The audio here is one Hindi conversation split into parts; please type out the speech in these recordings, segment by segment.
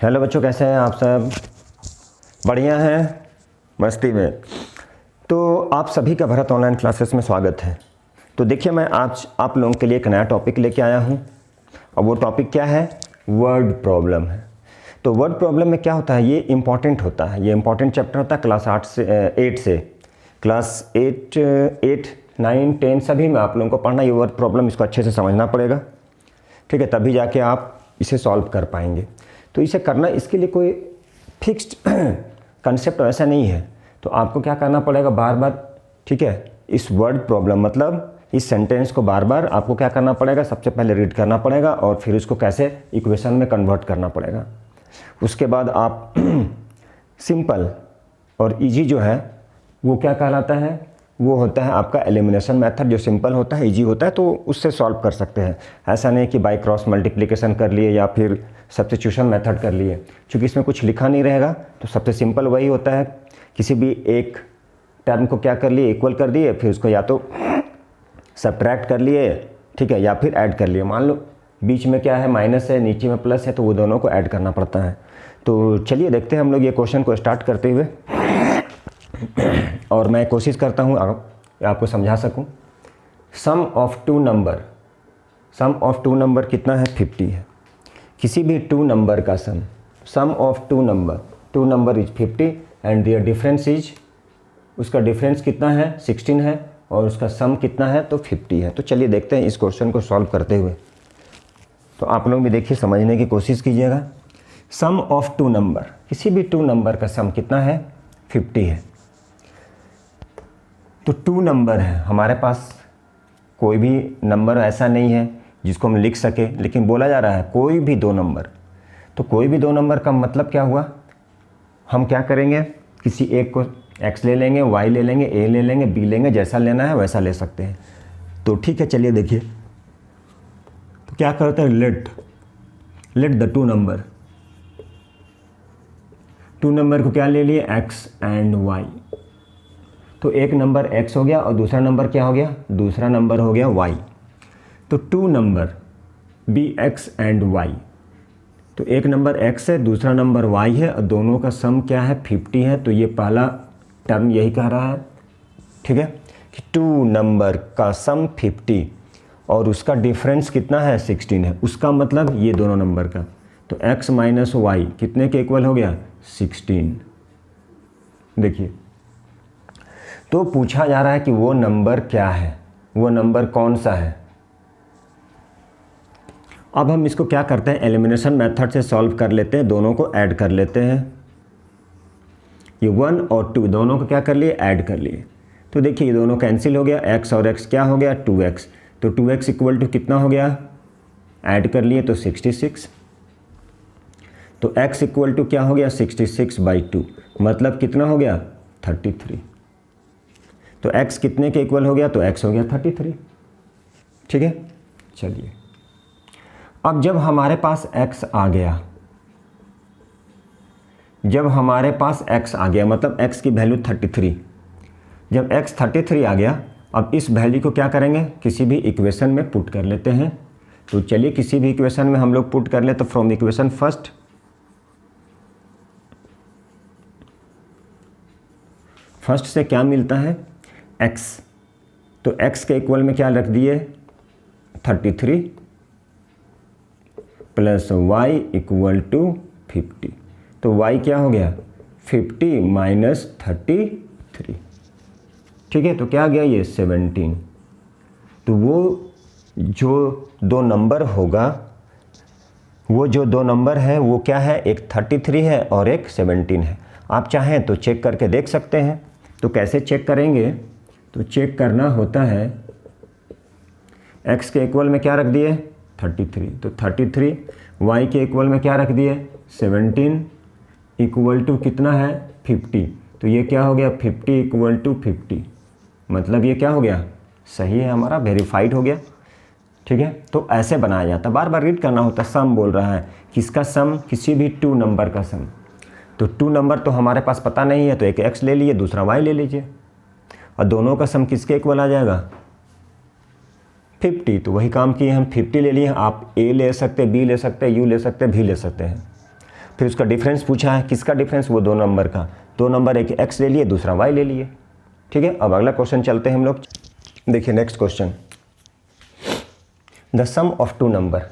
हेलो बच्चों, कैसे हैं आप सब? बढ़िया हैं, मस्ती में। तो आप सभी का भरत ऑनलाइन क्लासेस में स्वागत है। तो देखिए, मैं आज आप लोगों के लिए एक नया टॉपिक लेके आया हूं और वो टॉपिक क्या है? वर्ड प्रॉब्लम है। तो वर्ड प्रॉब्लम में क्या होता है, ये इम्पॉर्टेंट होता है, ये इम्पॉर्टेंट चैप्टर होता है क्लास 8 से क्लास 8, 9, 10 सभी में आप लोगों को पढ़ना। ये वर्ड प्रॉब्लम इसको अच्छे से समझना पड़ेगा, ठीक है, तभी जाके आप इसे सॉल्व कर पाएंगे। तो इसे करना, इसके लिए कोई फिक्स्ड कंसेप्ट ऐसा नहीं है। तो आपको क्या करना पड़ेगा, बार बार, ठीक है, इस वर्ड प्रॉब्लम मतलब इस सेंटेंस को बार बार आपको क्या करना पड़ेगा, सबसे पहले रीड करना पड़ेगा और फिर उसको कैसे इक्वेशन में कन्वर्ट करना पड़ेगा। उसके बाद आप सिंपल और इजी जो है वो क्या कहलाता है, वो होता है आपका एलिमिनेशन मेथड, जो सिंपल होता है, इजी होता है, तो उससे सॉल्व कर सकते हैं। ऐसा नहीं कि बाय क्रॉस मल्टीप्लिकेशन कर लिए या फिर सब्स्टिट्यूशन मेथड कर लिए, क्योंकि इसमें कुछ लिखा नहीं रहेगा। तो सबसे सिंपल वही होता है, किसी भी एक टर्म को क्या कर लिए, इक्वल कर दिए, फिर उसको या तो सब्ट्रैक्ट कर लिए, ठीक है, या फिर ऐड कर लिए। मान लो बीच में क्या है, माइनस है, नीचे में प्लस है, तो वो दोनों को ऐड करना पड़ता है। तो चलिए देखते हैं हम लोग ये क्वेश्चन को स्टार्ट करते हुए, और मैं कोशिश करता हूँ आपको समझा सकूँ। सम ऑफ टू नंबर कितना है? 50 है। किसी भी टू नंबर का sum of two number is 50 and their difference is, उसका डिफरेंस कितना है? 16 है, और उसका सम कितना है? तो 50 है। तो चलिए देखते हैं इस क्वेश्चन को सॉल्व करते हुए। तो आप लोग भी देखिए, समझने की कोशिश कीजिएगा। सम ऑफ टू नंबर, किसी भी टू नंबर का सम कितना है? 50 है। तो टू नंबर है हमारे पास, कोई भी नंबर ऐसा नहीं है जिसको हम लिख सके, लेकिन बोला जा रहा है कोई भी दो नंबर। तो कोई भी दो नंबर का मतलब क्या हुआ, हम क्या करेंगे, किसी एक को x ले लेंगे, y ले लेंगे, a ले लेंगे, b लेंगे, जैसा लेना है वैसा ले सकते हैं। तो ठीक है, चलिए देखिए। तो क्या करते हैं, लेट द टू नंबर को क्या ले लिए, x एंड y। तो एक नंबर x हो गया और दूसरा नंबर क्या हो गया, दूसरा नंबर हो गया y। तो two number be x and y। तो एक नंबर x है, दूसरा नंबर y है, और दोनों का सम क्या है, 50 है। तो ये पहला टर्म यही कह रहा है, ठीक है, कि टू नंबर का सम 50 और उसका डिफरेंस कितना है, 16 है। उसका मतलब ये दोनों नंबर का। तो x माइनस वाई कितने के इक्वल हो गया, 16। देखिए, तो पूछा जा रहा है कि वो नंबर क्या है, वो नंबर कौन सा है। अब हम इसको क्या करते हैं, एलिमिनेशन मेथड से सॉल्व कर लेते हैं, दोनों को ऐड कर लेते हैं। ये 1 और 2 दोनों को क्या कर लिए, ऐड कर लिए। तो देखिए ये दोनों कैंसिल हो गया, x और x क्या हो गया, 2x। तो 2x इक्वल टू कितना हो गया, ऐड कर लिए तो 66। तो x इक्वल टू क्या हो गया, 66/2, मतलब कितना हो गया, 33। तो x कितने के इक्वल हो गया, तो x हो गया 33, ठीक है। चलिए, अब जब हमारे पास x आ गया, मतलब x की वैल्यू 33। जब x 33 आ गया, अब इस वैल्यू को क्या करेंगे, किसी भी इक्वेशन में पुट कर लेते हैं। तो चलिए किसी भी इक्वेशन में हम लोग पुट कर ले। तो फ्रॉम इक्वेशन फर्स्ट से क्या मिलता है, x। तो x के इक्वल में क्या रख दिए, 33 प्लस y इक्वल टू 50। तो y क्या हो गया, 50 माइनस 33, ठीक है। तो क्या आ गया ये 17। तो वो जो दो नंबर होगा, वो जो दो नंबर है वो क्या है, एक 33 है और एक 17 है। आप चाहें तो चेक करके देख सकते हैं। तो कैसे चेक करेंगे, तो चेक करना होता है, x के इक्वल में क्या रख दिए, 33। तो 33, y के इक्वल में क्या रख दिए, 17 इक्वल टू कितना है, 50। तो ये क्या हो गया, 50 इक्वल टू 50, मतलब ये क्या हो गया, सही है, हमारा वेरीफाइड हो गया, ठीक है। तो ऐसे बनाया जाता, बार बार रीड करना होता। सम बोल रहा है, किसका सम, किसी भी टू नंबर का सम। तो टू नंबर तो हमारे पास पता नहीं है, तो एक x ले लिए, दूसरा y ले लीजिए, और दोनों का सम किसके इक्वल आ जाएगा, 50। तो वही काम किए हम, 50 ले लिए। आप a ले सकते, b ले सकते, u ले सकते, v ले सकते हैं। फिर उसका डिफरेंस पूछा है, किसका डिफरेंस, वो दो नंबर का। दो नंबर एक x ले लिए, दूसरा y ले लिए। ठीक है, अब अगला क्वेश्चन चलते हैं हम लोग। देखिए next question, the sum of two number,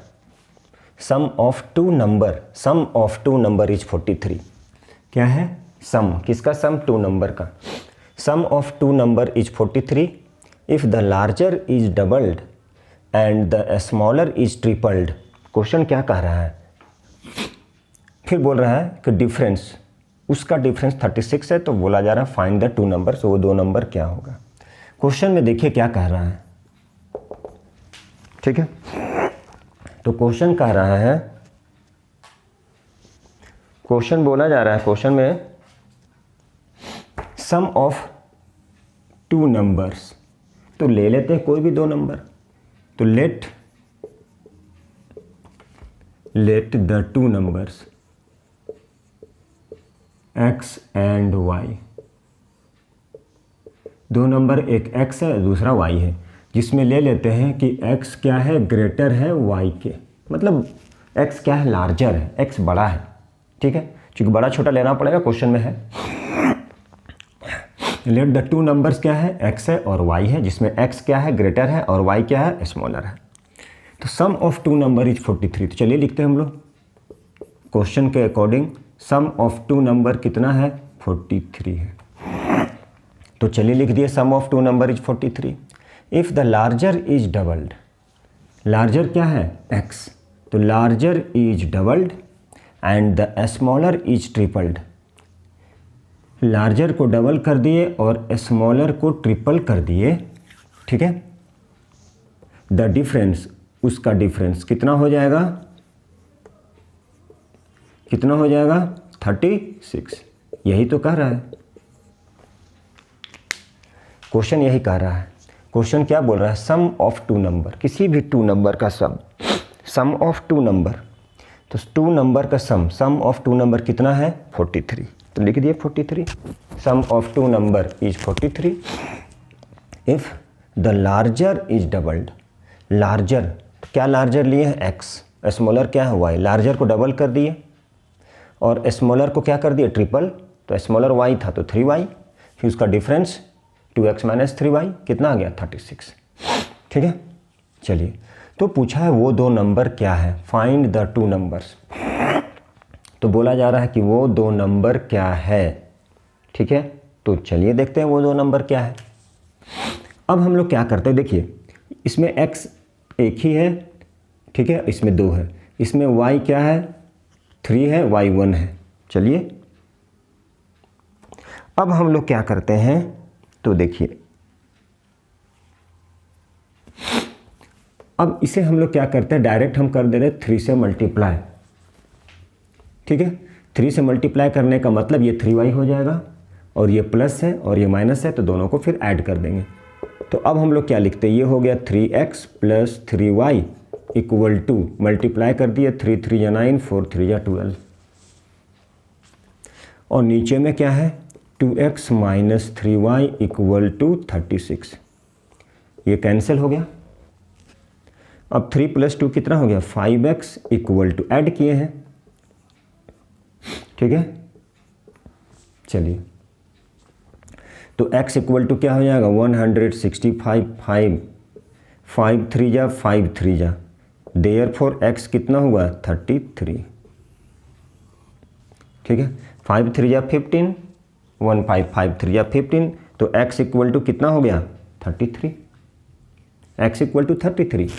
sum of two number is 43। क्या है, सम, किसका सम, टू नंबर का। Sum of two number is 43 if the larger is doubled and the smaller is tripled. Question क्या कह रहा है, फिर बोल रहा है कि डिफरेंस, उसका डिफरेंस 36 है, तो बोला जा रहा है फाइंड द टू नंबर, तो वो दो नंबर क्या होगा। क्वेश्चन में देखिए क्या कह रहा है। ठीक है, तो क्वेश्चन कह रहा है, क्वेश्चन बोला जा रहा है, क्वेश्चन में सम ऑफ टू नंबर्स, तो ले लेते हैं कोई भी दो नंबर। तो let the two numbers x and y, दो नंबर एक x है दूसरा y है, जिसमें ले लेते हैं कि x क्या है, ग्रेटर है y के, मतलब x क्या है, लार्जर है, x बड़ा है। ठीक है, क्योंकि बड़ा छोटा लेना पड़ेगा, क्वेश्चन में है। लेट द टू नंबर्स क्या है, x है और y है, जिसमें x क्या है, ग्रेटर है, और y क्या है, स्मॉलर है। तो sum of two number is 43। तो चलिए लिखते हैं हम लोग क्वेश्चन के according, sum of two number कितना है, 43 है। तो चलिए लिख दिए sum of two number is 43 if the larger is doubled. Larger क्या है, x, तो larger is doubled and the smaller is tripled. Larger को डबल कर दिए और स्मॉलर को ट्रिपल कर दिए। ठीक है, द डिफरेंस, उसका डिफरेंस कितना हो जाएगा, कितना हो जाएगा, 36। यही तो कह रहा है क्वेश्चन, यही कह रहा है क्वेश्चन। क्या बोल रहा है, सम ऑफ टू नंबर, किसी भी टू नंबर का सम ऑफ टू नंबर, तो टू नंबर का सम ऑफ टू नंबर कितना है, 43। तो लिख दिए 43, sum of two number is 43 if the larger is doubled. Larger, क्या लार्जर लिए हैं, x, स्मॉलर क्या है, y। लार्जर को डबल कर दिए और स्मॉलर को क्या कर दिए, ट्रिपल। तो स्मॉलर y था तो 3y, फिर उसका डिफरेंस 2x माइनस 3y, कितना आ गया, 36। ठीक है, चलिए, तो पूछा है वो दो नंबर क्या है, फाइंड द टू नंबर्स। तो बोला जा रहा है कि वो दो नंबर क्या है। ठीक है, तो चलिए देखते हैं वो दो नंबर क्या है। अब हम लोग क्या करते हैं, देखिए इसमें x एक ही है, ठीक है, इसमें दो है, इसमें y क्या है, 3 है, y 1 है। चलिए अब हम लोग क्या करते हैं, तो देखिए अब इसे हम लोग क्या करते हैं, डायरेक्ट हम कर दे रहे 3 से मल्टीप्लाई। ठीक है, 3 से मल्टीप्लाई करने का मतलब ये 3y हो जाएगा, और ये प्लस है और ये माइनस है, तो दोनों को फिर ऐड कर देंगे। तो अब हम लोग क्या लिखते हैं, ये हो गया 3x plus 3y equal to, multiply कर दिए, 3 3 या 9, 4 3 या 12, और नीचे में क्या है, 2x minus 3y equal to 36। ये कैंसिल हो गया। अब 3 प्लस 2 कितना हो गया, 5x इक्वल टू, ऐड किए हैं। ठीक है, चलिए, तो x इक्वल टू क्या हो जाएगा, 165, 5 3 जा 5 3 जा, देयरफॉर x कितना हुआ, 33। ठीक है, 5 3 जा 15, 1 5 5 3 जा 15, तो x इक्वल टू कितना हो गया, 33। x equal to 33।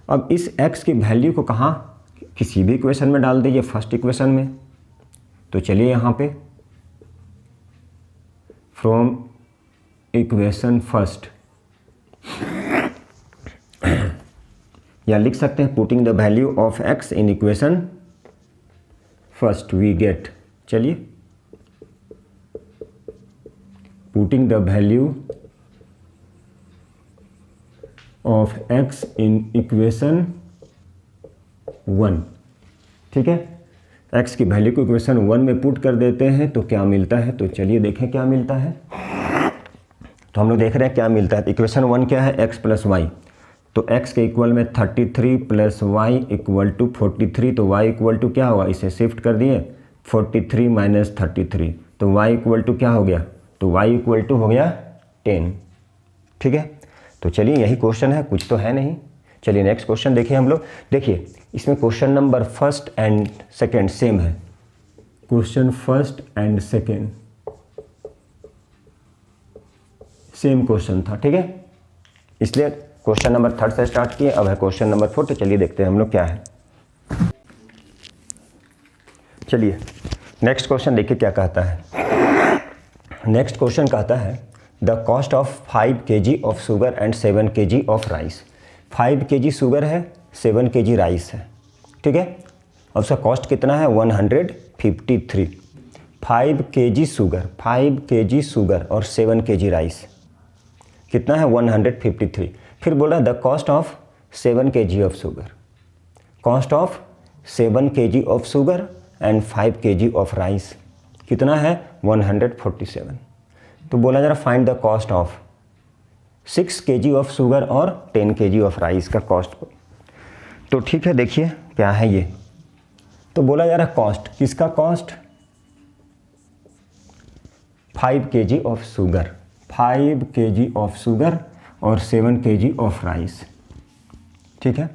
अब इस x की वैल्यू को कहाँ, किसी भी इक्वेशन में डाल दीजिए, फर्स्ट इक्वेशन में। तो चलिए यहाँ पे फ्रॉम इक्वेशन फर्स्ट, या लिख सकते हैं putting the value of x in equation first we get, चलिए putting the value of x in equation 1। ठीक है, x की वैल्यू को इक्वेशन 1 में पुट कर देते हैं तो क्या मिलता है, तो चलिए देखें क्या मिलता है। तो हम लोग देख रहे हैं क्या मिलता है। इक्वेशन 1 क्या है, x प्लस वाई, तो x के इक्वल में 33 प्लस वाई इक्वल टू 43, तो y इक्वल टू क्या होगा, इसे शिफ्ट कर दिए 43 माइनस 33, तो y इक्वल टू क्या हो गया, तो y इक्वल टू हो गया 10। ठीक है, तो चलिए यही क्वेश्चन है, कुछ तो है नहीं। चलिए नेक्स्ट क्वेश्चन देखिए हम लोग। देखिए इसमें question number first and second same है, question first and second same question था। ठीक है, इसलिए क्वेश्चन नंबर थर्ड से स्टार्ट किए, अब है क्वेश्चन नंबर फोर्थ। तो चलिए देखते हैं हम लोग क्या है। चलिए नेक्स्ट क्वेश्चन देखिए क्या कहता है। नेक्स्ट क्वेश्चन कहता है the cost of 5 kg of sugar and 7 kg of rice. 5 kg sugar है, 7 kg राइस है। ठीक है, और उसका कॉस्ट कितना है 153। 5 kg शुगर, 5 kg शुगर और 7 kg राइस कितना है 153। फिर बोल रहा है the cost of 7 kg of sugar, cost of 7 kg of sugar and 5 kg of rice कितना है 147। तो बोला जरा find the cost of 6 kg of sugar और 10 kg ऑफ राइस का कॉस्ट। तो ठीक है, देखिए क्या है ये। तो बोला जा रहा कॉस्ट, किसका cost 5 kg of sugar, 5 kg of sugar और 7 kg ऑफ राइस। ठीक है,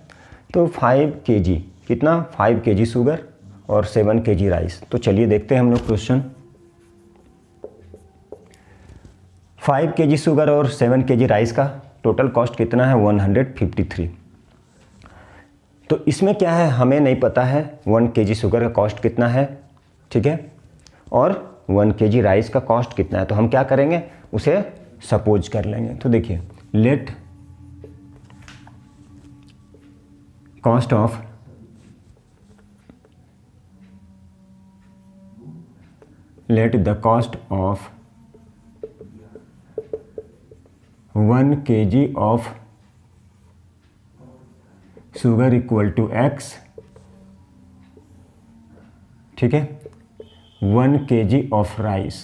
तो 5 kg कितना 5 kg शुगर और 7 kg राइस। तो चलिए देखते हैं हम लोग क्वेश्चन। 5 kg शुगर और 7 kg राइस का टोटल कॉस्ट कितना है 153। तो इसमें क्या है हमें नहीं पता है 1 kg शुगर का कॉस्ट कितना है। ठीक है, और 1 kg राइस का कॉस्ट कितना है। तो हम क्या करेंगे, उसे सपोज कर लेंगे। तो देखिए let cost of let the cost of 1 kg of sugar equal to x। ठीक है, 1 kg of rice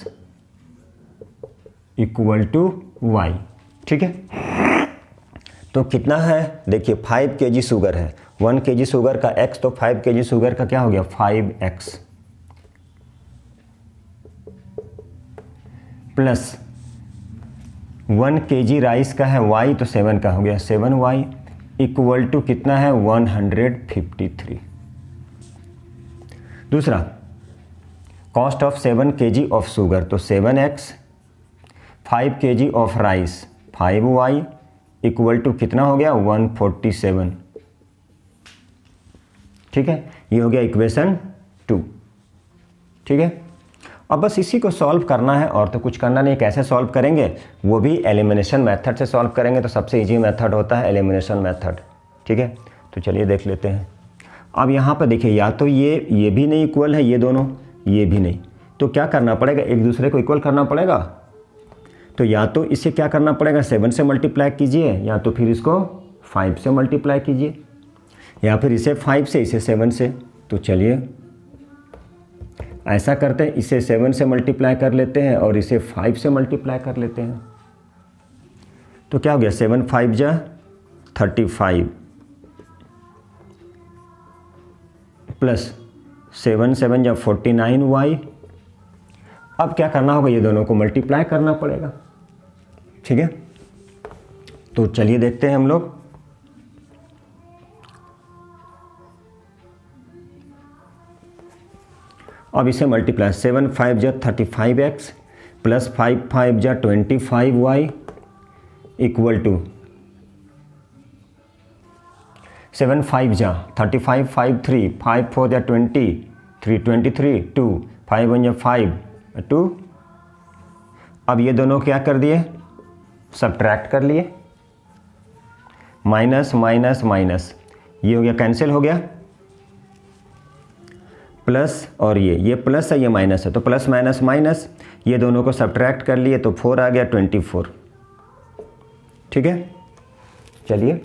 equal to y। ठीक है, तो कितना है देखिए 5 kg शुगर है, 1 kg शुगर का x, तो 5 kg शुगर का क्या हो गया 5x प्लस 1 kg राइस का है y, तो 7 का हो गया 7y इक्वल टू कितना है 153। दूसरा cost of 7 kg of sugar, तो 7x, 5 kg of rice 5y equal to कितना हो गया 147। ठीक है, ये हो गया इक्वेशन 2। ठीक है, अब बस इसी को सॉल्व करना है और तो कुछ करना नहीं। कैसे सॉल्व करेंगे, वो भी एलिमिनेशन मेथड से सॉल्व करेंगे। तो सबसे इजी मेथड होता है एलिमिनेशन मेथड। ठीक है, तो चलिए देख लेते हैं। अब यहाँ पर देखिए या तो ये भी नहीं इक्वल है, ये दोनों ये भी नहीं, तो क्या करना पड़ेगा, एक दूसरे को इक्वल करना पड़ेगा। तो या तो इसे क्या करना पड़ेगा 7 से मल्टीप्लाई कीजिए, या तो फिर इसको 5 से मल्टीप्लाई कीजिए, या फिर इसे 5 से इसे 7 से। तो चलिए ऐसा करते हैं, इसे 7 से मल्टीप्लाई कर लेते हैं और इसे 5 से मल्टीप्लाई कर लेते हैं। तो क्या हो गया 7 5 जा 35 प्लस 7 7 जा 49y। अब क्या करना होगा, ये दोनों को मल्टीप्लाई करना पड़ेगा। ठीक है, तो चलिए देखते हैं हम लोग। अब इसे मल्टीप्लाई 7 5 जा 35x प्लस 5 5 जा 25y इक्वल टू 7 5 जा 35 5 3 5 4 जा 20 3 23 2 5 1 जा 5 2। अब ये दोनों क्या कर दिए, सब्ट्रैक्ट कर लिए, माइनस माइनस माइनस, ये हो गया कैंसिल हो गया, प्लस और ये प्लस है ये माइनस है, तो प्लस माइनस माइनस, ये दोनों को सब्ट्रैक्ट कर लिए तो 4 आ गया 24। ठीक है, चलिए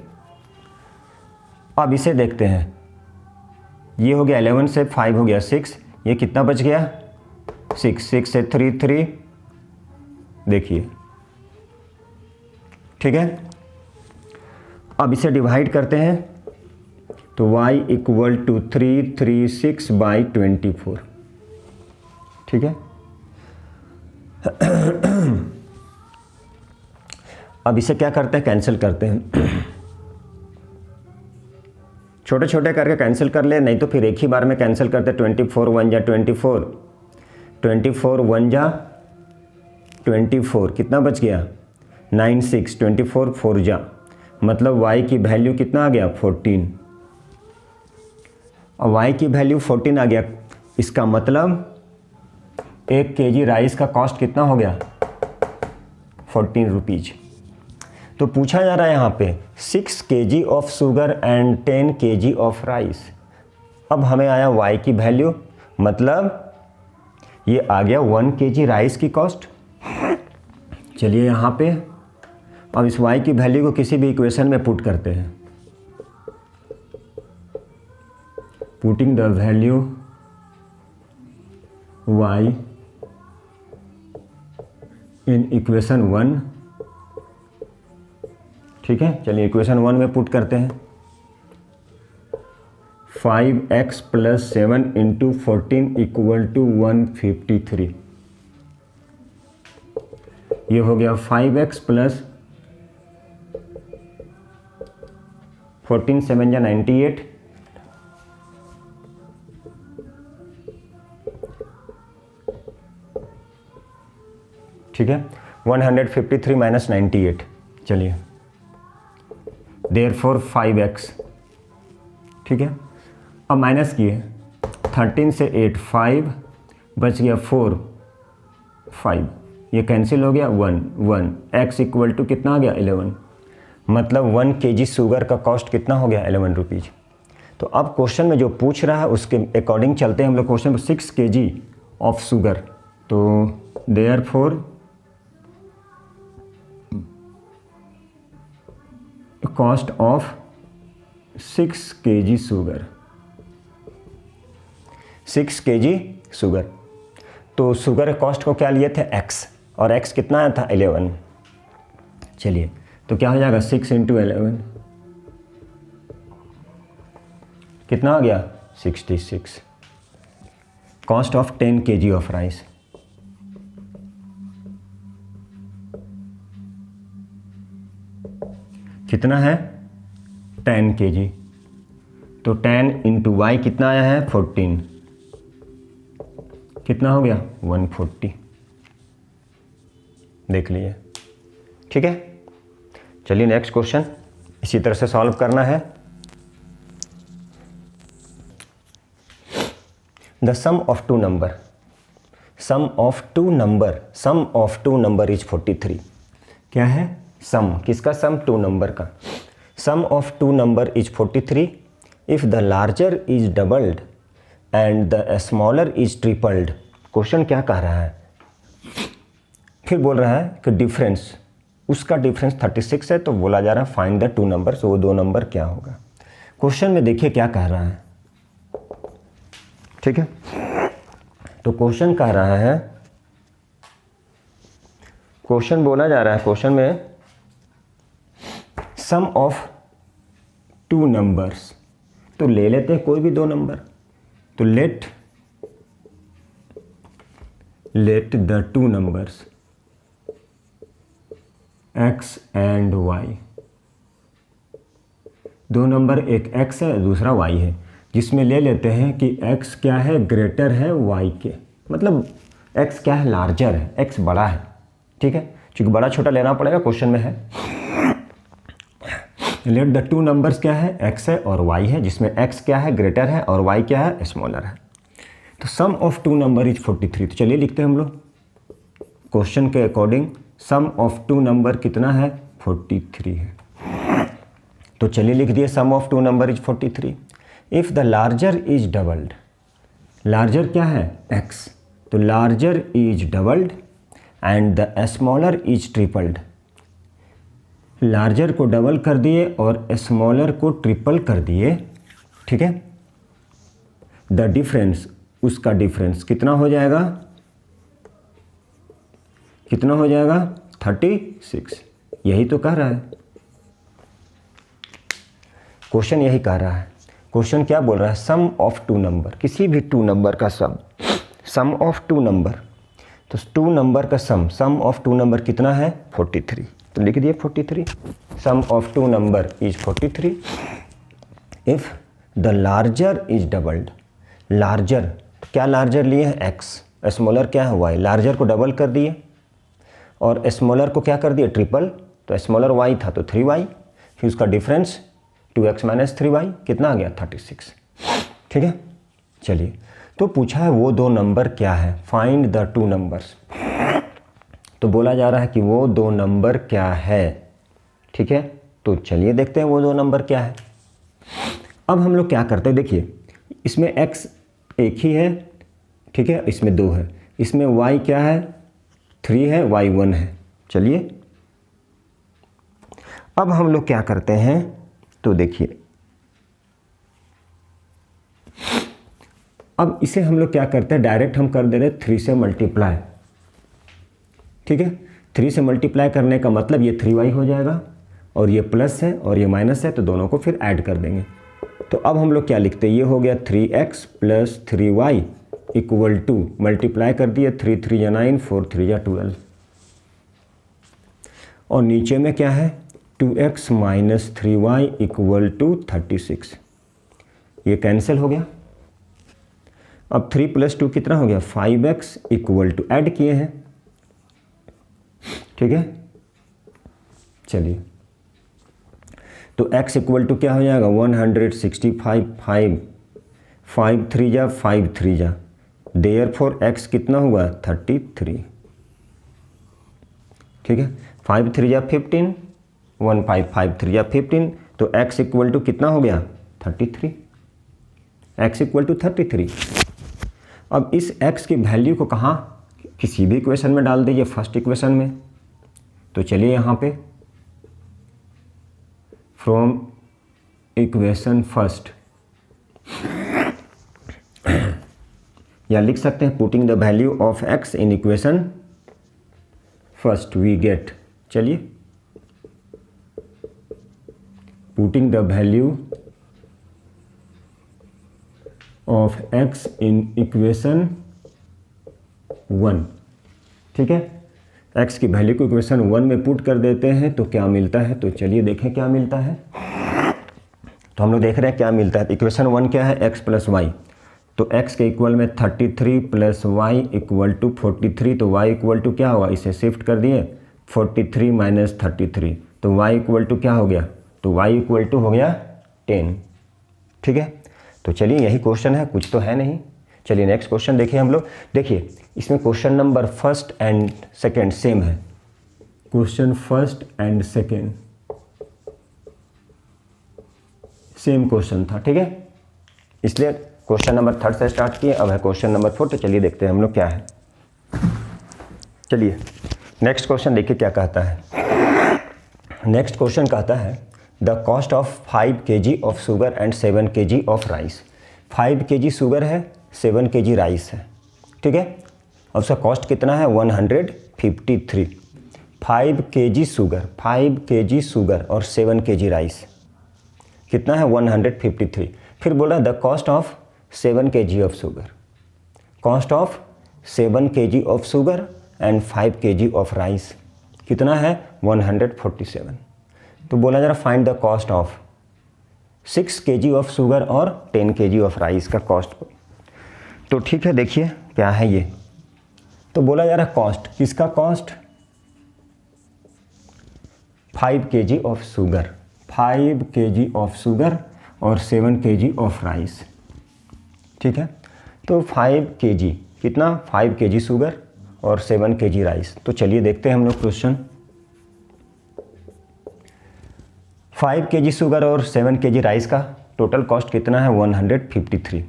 अब इसे देखते हैं। ये हो गया 11 से 5 हो गया 6, ये कितना बच गया 6, 6 से 3 3, देखिए। ठीक है, अब इसे डिवाइड करते हैं तो y इक्वल टू 336/24, ठीक है। अब इसे क्या करते हैं, कैंसिल करते हैं। छोटे छोटे करके कैंसिल कर ले, नहीं तो फिर एक ही बार में कैंसिल करते। 24 1 जा 24, 24 1 जा 24, कितना बच गया 9 6, 24 4 जा, मतलब y की वैल्यू कितना आ गया 14, और y की वैल्यू 14 आ गया। इसका मतलब 1 kg राइस का कॉस्ट कितना हो गया 14 रुपीज़। तो पूछा जा रहा है यहाँ पे 6 kg of sugar and 10 kg of rice. अब हमें आया y की वैल्यू, मतलब ये आ गया 1 kg राइस की कॉस्ट। चलिए यहाँ पे अब इस y की वैल्यू को किसी भी इक्वेशन में पुट करते हैं। Putting the value y in equation 1, ठीक है। चलिए इक्वेशन 1 में पुट करते हैं। 5x + 7 × 14 = 153। ये हो गया 5x + 14 7 जा 98, ठीक है। 153 - 98, चलिए देयरफॉर 5x, ठीक है। अब माइनस किए 13 से 8 5 बच गया 4 5, ये कैंसिल हो गया 1 1, x इक्वल टू कितना आ गया 11, मतलब 1 kg शुगर का कॉस्ट कितना हो गया 11 रुपीज़। तो अब क्वेश्चन में जो पूछ रहा है उसके अकॉर्डिंग चलते हैं हम लोग। क्वेश्चन में 6 kg ऑफ शुगर, तो therefore cost of 6 kg sugar, 6 kg sugar. तो शुगर कॉस्ट को क्या लिए थे x, और x कितना आया था 11। चलिए तो क्या हो जाएगा 6 × 11, कितना आ गया 66। Cost of 10 kg of rice, कितना है 10 kg, तो 10 × y कितना आया है 14, कितना हो गया 140, देख लीजिए, ठीक है। चलिए नेक्स्ट क्वेश्चन इसी तरह से सॉल्व करना है। The sum of two number, sum of two number is 43। क्या है सम, किसका सम, टू नंबर का। Sum of two number is 43 if the larger is doubled and the smaller is tripled. Question क्या कह रहा है, फिर बोल रहा है कि डिफरेंस, उसका डिफरेंस 36 है, तो बोला जा रहा है फाइंड द टू नंबर, वो दो नंबर क्या होगा। क्वेश्चन में देखिए क्या कह रहा है, ठीक है। तो क्वेश्चन कह रहा है, क्वेश्चन बोला जा रहा है, क्वेश्चन में सम ऑफ टू नंबर्स, तो ले लेते हैं कोई भी दो नंबर, तो let the two numbers x and y, दो नंबर एक x है दूसरा y है, जिसमें ले लेते हैं कि x क्या है ग्रेटर है y के, मतलब x क्या है लार्जर है, x बड़ा है, ठीक है। क्योंकि बड़ा छोटा लेना पड़ेगा, क्वेश्चन में है। लेट द टू नंबर्स क्या है x है और y है, जिसमें x क्या है ग्रेटर है और y क्या है स्मॉलर है। तो sum of two number is 43। तो चलिए लिखते हैं हम लोग क्वेश्चन के according, sum of two number कितना है 43 है। तो चलिए लिख दिए sum of two number is 43। If the larger is doubled, larger क्या है x, तो larger is doubled and the smaller is tripled, larger को डबल कर दिए और स्मॉलर को ट्रिपल कर दिए, ठीक है। द डिफरेंस, उसका डिफरेंस कितना हो जाएगा, कितना हो जाएगा 36, यही तो कह रहा है। क्वेश्चन यही कह रहा है। क्वेश्चन क्या बोल रहा है, सम ऑफ टू नंबर, किसी भी टू नंबर का सम ऑफ टू नंबर। तो टू नंबर का सम ऑफ टू नंबर कितना है 43, तो लिख दिए 43। Sum of two number is 43 if the larger is doubled. Larger, क्या लार्जर लिए हैं x, स्मॉलर क्या है y, लार्जर को डबल कर दिए और स्मॉलर को क्या कर दिए ट्रिपल, तो स्मॉलर y था तो 3y, फिर उसका डिफरेंस 2x माइनस 3y कितना आ गया 36। ठीक है, चलिए तो पूछा है वो दो नंबर क्या है, फाइंड द टू नंबर्स। तो बोला जा रहा है कि वो दो नंबर क्या है। ठीक है, तो चलिए देखते हैं वो दो नंबर क्या है। अब हम लोग क्या करते हैं, देखिए इसमें x एक ही है, ठीक है, इसमें 2 है, इसमें y क्या है 3 है, y 1 है। चलिए अब हम लोग क्या करते हैं, तो देखिए अब इसे हम लोग क्या करते हैं, डायरेक्ट हम कर दे रहे 3 से मल्टीप्लाई। ठीक है, 3 से मल्टीप्लाई करने का मतलब ये 3y हो जाएगा और ये प्लस है और ये माइनस है, तो दोनों को फिर ऐड कर देंगे। तो अब हम लोग क्या लिखते हैं, ये हो गया 3x plus 3y equal to, multiply कर दिए 3 3 या 9, 4 3 या 12, और नीचे में क्या है 2x minus 3y equal to 36। ये कैंसिल हो गया। अब 3 प्लस 2 कितना हो गया 5x इक्वल टू, ऐड किए हैं। ठीक है, चलिए तो x इक्वल टू क्या हो जाएगा 165, 5 3 जा 5 3 जा, देयरफॉर x कितना हुआ 33। ठीक है, 5 3 जा 15, 1 5 5 3 जा 15, तो x इक्वल टू कितना हो गया 33, x इक्वल टू 33। अब इस x की वैल्यू को कहाँ, किसी भी इक्वेशन में डाल दीजिए, फर्स्ट इक्वेशन में। तो चलिए यहाँ पे फ्रॉम इक्वेशन फर्स्ट, या लिख सकते हैं putting the value of x in equation first we get, चलिए putting the value of x in equation 1। ठीक है, x की वैल्यू को इक्वेशन 1 में पुट कर देते हैं तो क्या मिलता है, तो चलिए देखें क्या मिलता है। तो हम लोग देख रहे हैं क्या मिलता है। इक्वेशन 1 क्या है x प्लस वाई, तो x के इक्वल में 33 प्लस वाई इक्वल टू 43, तो y इक्वल टू क्या हुआ, इसे शिफ्ट कर दिए 43 माइनस 33, तो y इक्वल टू क्या हो गया, तो y इक्वल टू हो गया 10। ठीक है, तो चलिए यही क्वेश्चन है, कुछ तो है नहीं। चलिए नेक्स्ट क्वेश्चन देखिए हम लोग। देखिए इसमें question number first and second same है, question first and second same question था। ठीक है, इसलिए क्वेश्चन नंबर थर्ड से स्टार्ट किए, अब है क्वेश्चन नंबर 4। तो चलिए देखते हैं हम लोग क्या है। चलिए नेक्स्ट क्वेश्चन देखिए क्या कहता है। नेक्स्ट क्वेश्चन कहता है the cost of 5 kg of sugar and 7 kg of rice. 5 kg sugar है, 7 kg राइस है। ठीक है, और उसका कॉस्ट कितना है 153। 5 kg शुगर, 5 kg शुगर और 7 kg राइस कितना है 153। फिर बोल रहा है the cost of 7 kg of sugar, cost of 7 kg of sugar and 5 kg of rice कितना है 147। तो बोला जा रहा find the cost of 6 kg of sugar और 10 kg ऑफ राइस का कॉस्ट। तो ठीक है, देखिए क्या है ये। तो बोला जा रहा कॉस्ट, किसका cost 5 kg of sugar, 5 kg of sugar और 7 kg ऑफ राइस। ठीक है, तो 5 kg कितना 5 kg शुगर और 7 kg राइस। तो चलिए देखते हैं हम लोग क्वेश्चन। 5 kg शुगर और 7 kg राइस का टोटल कॉस्ट कितना है 153।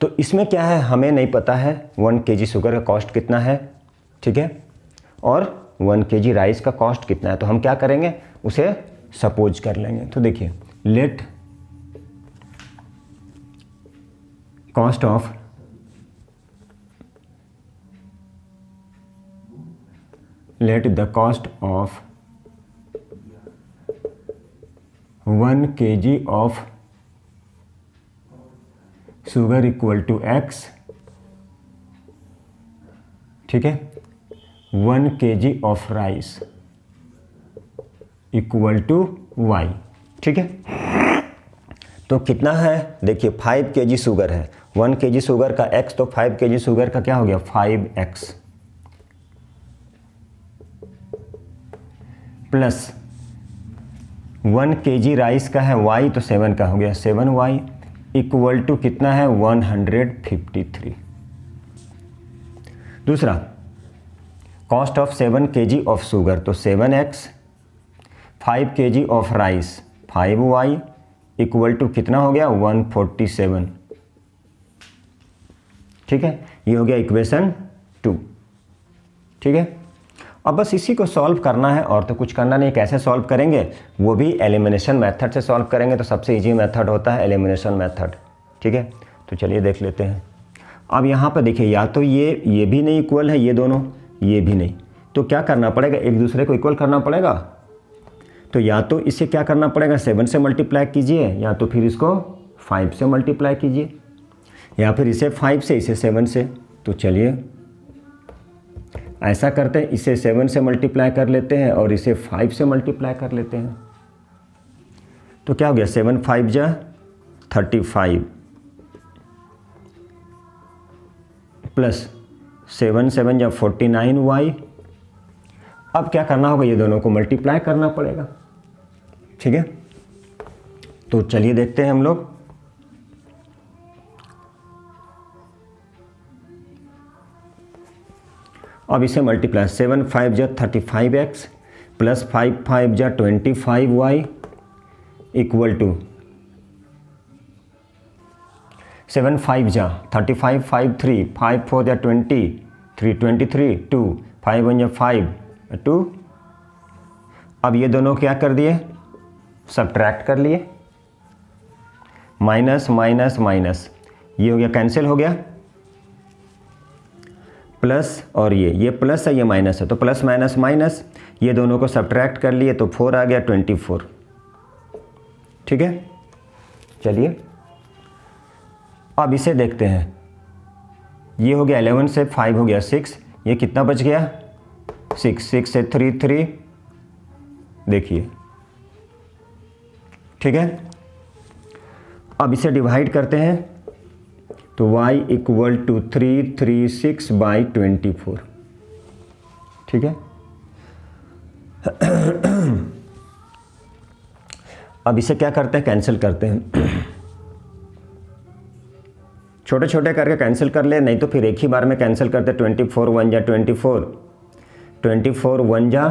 तो इसमें क्या है हमें नहीं पता है 1 kg शुगर का कॉस्ट कितना है, ठीक है, और 1 kg राइस का कॉस्ट कितना है। तो हम क्या करेंगे, उसे सपोज कर लेंगे। तो देखिए let cost of let the cost of 1 kg of sugar equal to x, ठीक है, 1 kg of rice equal to y, ठीक है। तो कितना है, देखिए 5 kg शुगर है, 1 kg शुगर का x, तो 5 kg शुगर का क्या हो गया 5x, प्लस 1 kg राइस का है y, तो 7 का हो गया 7y इक्वल टू कितना है 153। दूसरा, cost of 7 kg of sugar, तो 7x, 5 kg of rice 5y equal to कितना हो गया 147, ठीक है। ये हो गया इक्वेशन 2, ठीक है। अब बस इसी को सॉल्व करना है और तो कुछ करना नहीं। कैसे सॉल्व करेंगे, वो भी एलिमिनेशन मेथड से सॉल्व करेंगे। तो सबसे इजी मेथड होता है एलिमिनेशन मेथड, ठीक है। तो चलिए देख लेते हैं। अब यहाँ पर देखिए, या तो ये भी नहीं इक्वल है, ये दोनों ये भी नहीं, तो क्या करना पड़ेगा, एक दूसरे को इक्वल करना पड़ेगा। तो या तो इसे क्या करना पड़ेगा 7 से मल्टीप्लाई कीजिए, या तो फिर इसको 5 से मल्टीप्लाई कीजिए, या फिर इसे 5 से इसे 7 से। तो चलिए ऐसा करते हैं, इसे 7 से मल्टीप्लाई कर लेते हैं और इसे 5 से मल्टीप्लाई कर लेते हैं। तो क्या हो गया 7 5 जा 35 प्लस 7 7 जा 49y। अब क्या करना होगा, ये दोनों को मल्टीप्लाई करना पड़ेगा, ठीक है। तो चलिए देखते हैं हम लोग। अब इसे मल्टीप्लाई 7 5 जा 35x प्लस 5 5 जा 25y इक्वल टू 7 5 जा 35 5 3 5 4 जा 20 3 23 2 5 1 जा 5 2। अब ये दोनों क्या कर दिए, सब्ट्रैक्ट कर लिए, माइनस माइनस माइनस, ये हो गया कैंसिल हो गया, प्लस और ये प्लस है ये माइनस है, तो प्लस माइनस माइनस, ये दोनों को सब्ट्रैक्ट कर लिए तो 4 आ गया 24, ठीक है। चलिए अब इसे देखते हैं, ये हो गया 11 से 5 हो गया 6, ये कितना बच गया 6, 6 से 3 3, देखिए, ठीक है। अब इसे डिवाइड करते हैं, तो y इक्वल टू 336 बाई 24, ठीक है। अब इसे क्या करते हैं, कैंसिल करते हैं। छोटे छोटे करके कैंसिल कर ले, नहीं तो फिर एक ही बार में कैंसिल करते। 24 1 जा 24, 24 1 जा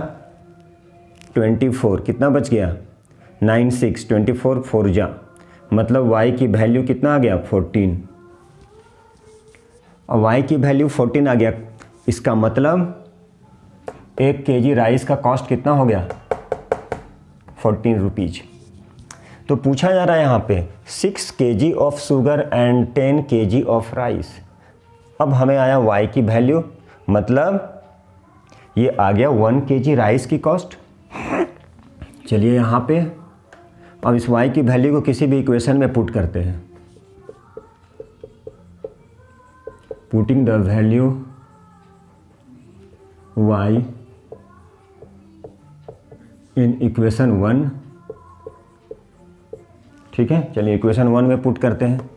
24, कितना बच गया 9 6, 24 4 जा, मतलब y की वैल्यू कितना आ गया 14, और y की वैल्यू 14 आ गया। इसका मतलब 1 kg राइस का कॉस्ट कितना हो गया 14 रुपीज़। तो पूछा जा रहा है यहाँ पे 6 kg of sugar and 10 kg of rice. अब हमें आया y की वैल्यू, मतलब ये आ गया 1 kg राइस की कॉस्ट। चलिए यहाँ पे अब इस y की वैल्यू को किसी भी इक्वेशन में पुट करते हैं। Putting the value y in equation 1, ठीक है। चलिए इक्वेशन 1 में पुट करते हैं।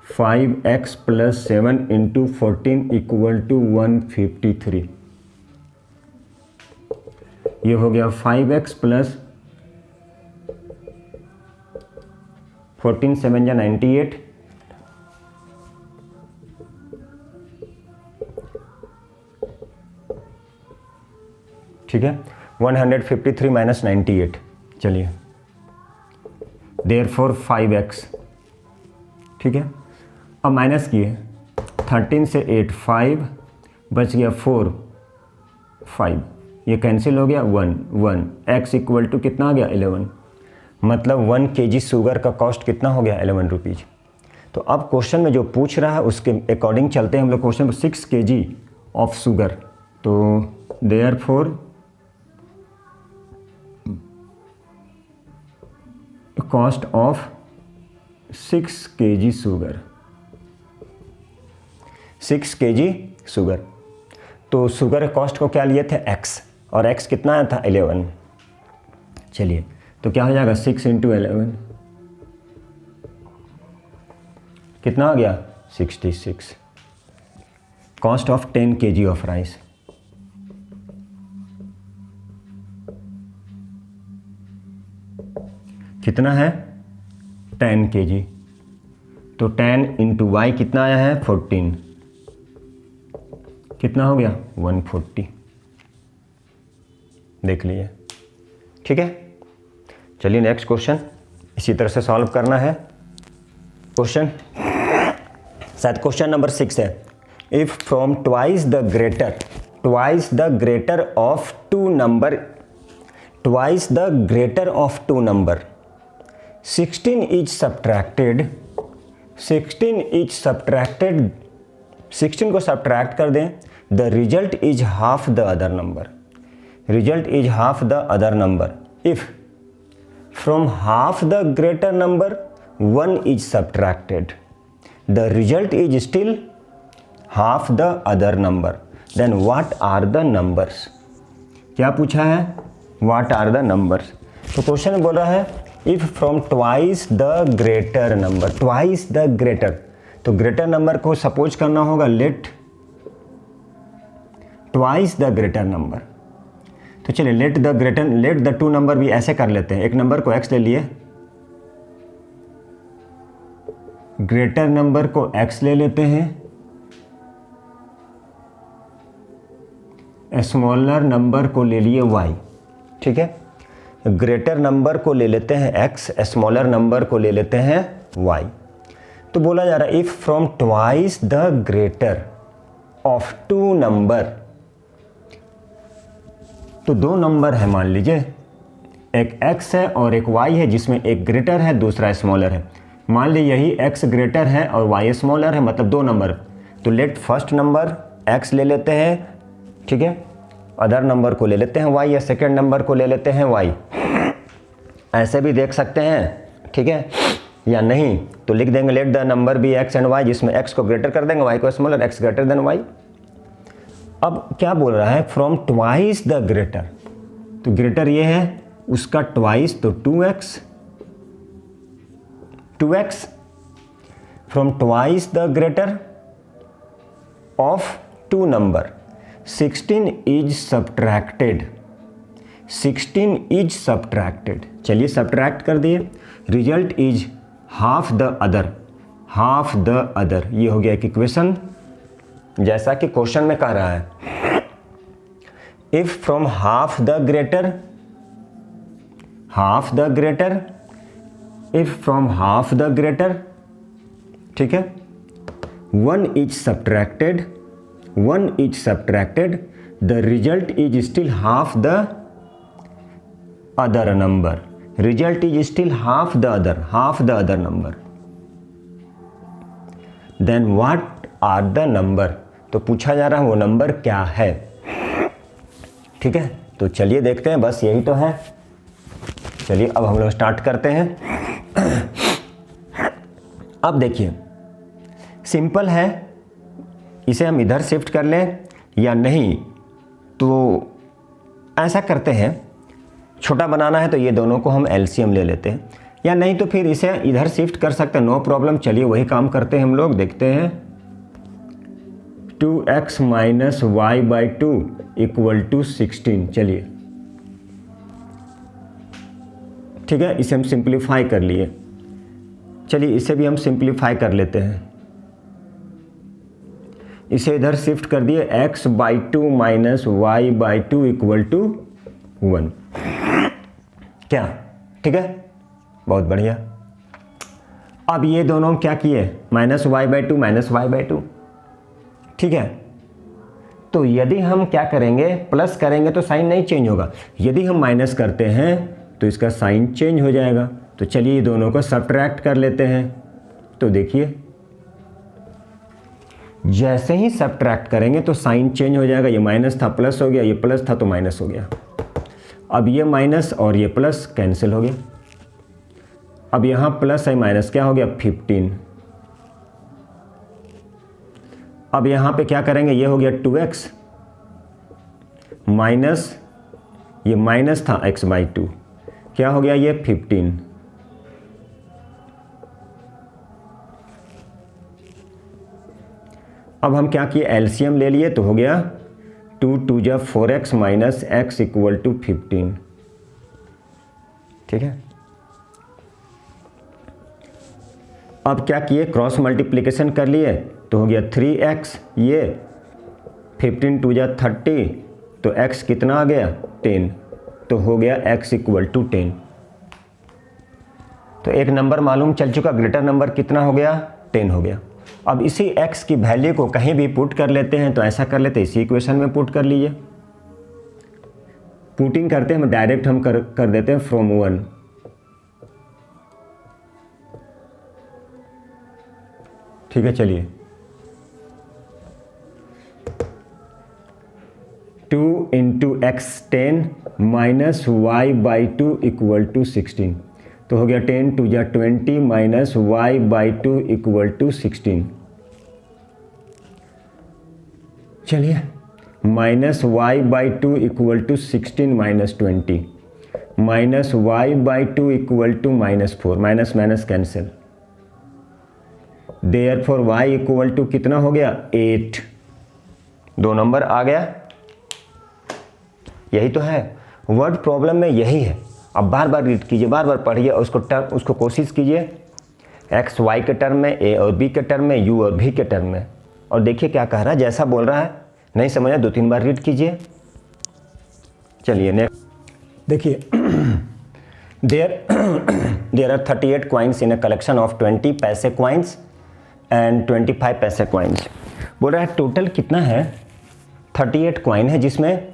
5x plus 7 into 14 equal to 153, ये हो गया 5x प्लस 14 7 या 98, ठीक है। 153 माइनस 98, चलिए देयरफॉर 5x, ठीक है। अब माइनस किए 13 से 8 5 बच गया 4 5, ये कैंसिल हो गया 1 1, x इक्वल टू कितना आ गया 11, मतलब 1 kg शुगर का कॉस्ट कितना हो गया 11 रुपीज़। तो अब क्वेश्चन में जो पूछ रहा है उसके अकॉर्डिंग चलते हैं हम लोग। क्वेश्चन में 6 kg ऑफ शुगर, तो therefore cost of 6 kg sugar, 6 kg sugar. तो शुगर कॉस्ट को क्या लिए थे x, और x कितना आया था 11। चलिए तो क्या हो जाएगा 6 × 11 कितना हो गया 66। Cost of 10 kg of rice. कितना है 10 kg, तो 10 × y कितना आया है 14, कितना हो गया 140। देख लिए, ठीक है। चलिए नेक्स्ट क्वेश्चन इसी तरह से सॉल्व करना है। क्वेश्चन शायद क्वेश्चन नंबर 6 है। If from twice the greater of two number, twice the greater of two number 16 is subtracted, 16 को सब्ट्रैक्ट कर दें, the result is half the other number, result is half the other number. If from half the greater number 1 is subtracted, the result is still half the other number, then what are the numbers. क्या पूछा है, व्हाट आर द नंबर्स। तो क्वेश्चन बोल रहा है if from twice the greater number, twice the greater, तो ग्रेटर नंबर को सपोज करना होगा let twice the greater number. तो चलिए लेट द टू नंबर भी ऐसे कर लेते हैं। एक नंबर को x ले लिए, ग्रेटर नंबर को x ले लेते हैं, स्मॉलर नंबर को ले लिए y, ठीक है। ग्रेटर नंबर को ले लेते हैं x, स्मॉलर नंबर को ले लेते हैं y। तो बोला जा रहा है if from twice the greater of two number, तो दो नंबर है मान लीजिए, एक x है और एक y है, जिसमें एक ग्रेटर है दूसरा स्मॉलर है। मान लीजिए यही x ग्रेटर है और y स्मॉलर है, मतलब दो नंबर। तो लेट फर्स्ट नंबर x ले लेते हैं, ठीक है, अदर नंबर को ले लेते हैं y, या सेकेंड नंबर को ले लेते हैं y। ऐसे भी देख सकते हैं, ठीक है, या नहीं तो लिख देंगे let the number be x and y, जिसमें x को ग्रेटर कर देंगे y को smaller, x greater than y। अब क्या बोल रहा है फ्रॉम ट्वाइस द ग्रेटर, तो ग्रेटर ये है उसका ट्वाइस, तो 2x from twice the greater of two number 16 is subtracted, 16 is subtracted. चलिए सब्ट्रैक्ट कर दिए, result is half the other, half the other. ये हो गया एक इक्वेशन जैसा कि क्वेश्चन में कह रहा है। If from half the greater, half the greater, if from half the greater, ठीक है, 1 is subtracted, 1 is subtracted, the result is still half the other number, result is still half the other number, then what are the number. तो पूछा जा रहा है वो नंबर क्या है, ठीक है। तो चलिए देखते हैं, बस यही तो है। चलिए अब हम लोग स्टार्ट करते हैं। अब देखिए सिंपल है, इसे हम इधर शिफ्ट कर लें या नहीं, तो ऐसा करते हैं, छोटा बनाना है तो ये दोनों को हम एलसीएम ले लेते हैं, या नहीं तो फिर इसे इधर शिफ्ट कर सकते हैं, नो प्रॉब्लम। चलिए वही काम करते हैं हम लोग, देखते हैं। 2x - y/2 = 16। चलिए ठीक है, इसे हम सिंप्लीफाई कर लिए। चलिए इसे भी हम सिंप्लीफाई कर लेते हैं, इसे इधर शिफ्ट कर दिए, x/2 - y/2 = 1। क्या ठीक है, बहुत बढ़िया। अब ये दोनों क्या किए, -y/2 -y/2, ठीक है। तो यदि हम क्या करेंगे, प्लस करेंगे तो साइन नहीं चेंज होगा, यदि हम माइनस करते हैं तो इसका साइन चेंज हो जाएगा। तो चलिए ये दोनों को सब्ट्रैक्ट कर लेते हैं। तो देखिए जैसे ही सब्ट्रैक्ट करेंगे तो साइन चेंज हो जाएगा, ये माइनस था प्लस हो गया, ये प्लस था तो माइनस हो गया। अब ये माइनस और ये प्लस कैंसिल हो गया। अब यहाँ प्लस है माइनस क्या हो गया 15। अब यहाँ पे क्या करेंगे, ये हो गया 2x माइनस, ये माइनस था x/2, क्या हो गया ये 15। अब हम क्या किए, एलसीएम ले लिए तो हो गया 2 2 जा 4x minus x equal to 15। ठीक है, अब क्या किए, क्रॉस मल्टीप्लिकेशन कर लिए तो हो गया 3x, ये 15 2 जा 30, तो x कितना आ गया 10, तो हो गया x इक्वल टू 10। तो एक नंबर मालूम चल चुका, ग्रेटर नंबर कितना हो गया 10 हो गया। अब इसी x की वैल्यू को कहीं भी पुट कर लेते हैं, तो ऐसा कर लेते हैं, इसी इक्वेशन में पुट कर लीजिए। पुटिंग करते हैं, डायरेक्ट हम कर देते हैं फ्रॉम 1। ठीक है, चलिए 2 into x 10 minus y/2 equal to 16, तो हो गया 10 2 जा 20 माइनस y/2 इक्वल टू 16। चलिए minus y/2 equal to 16 minus 20 minus y/2 equal to -4, minus minus cancel, therefore y equal to कितना हो गया 8। 2 नंबर आ गया, यही तो है वर्ड प्रॉब्लम में, यही है। अब बार बार रीड कीजिए, बार बार पढ़िए और उसको कोशिश कीजिए एक्स वाई के टर्म में, ए और बी के टर्म में, यू और भी के टर्म में, और देखिए क्या कह रहा है, जैसा बोल रहा है। नहीं समझा 2-3 बार रीड कीजिए। चलिए नेक्स्ट देखिए there are 38 coins in a collection of 20 पैसे कॉइन्स एंड 25 पैसे कॉइन्स। बोल रहा है टोटल कितना है, 38 कॉइन है जिसमें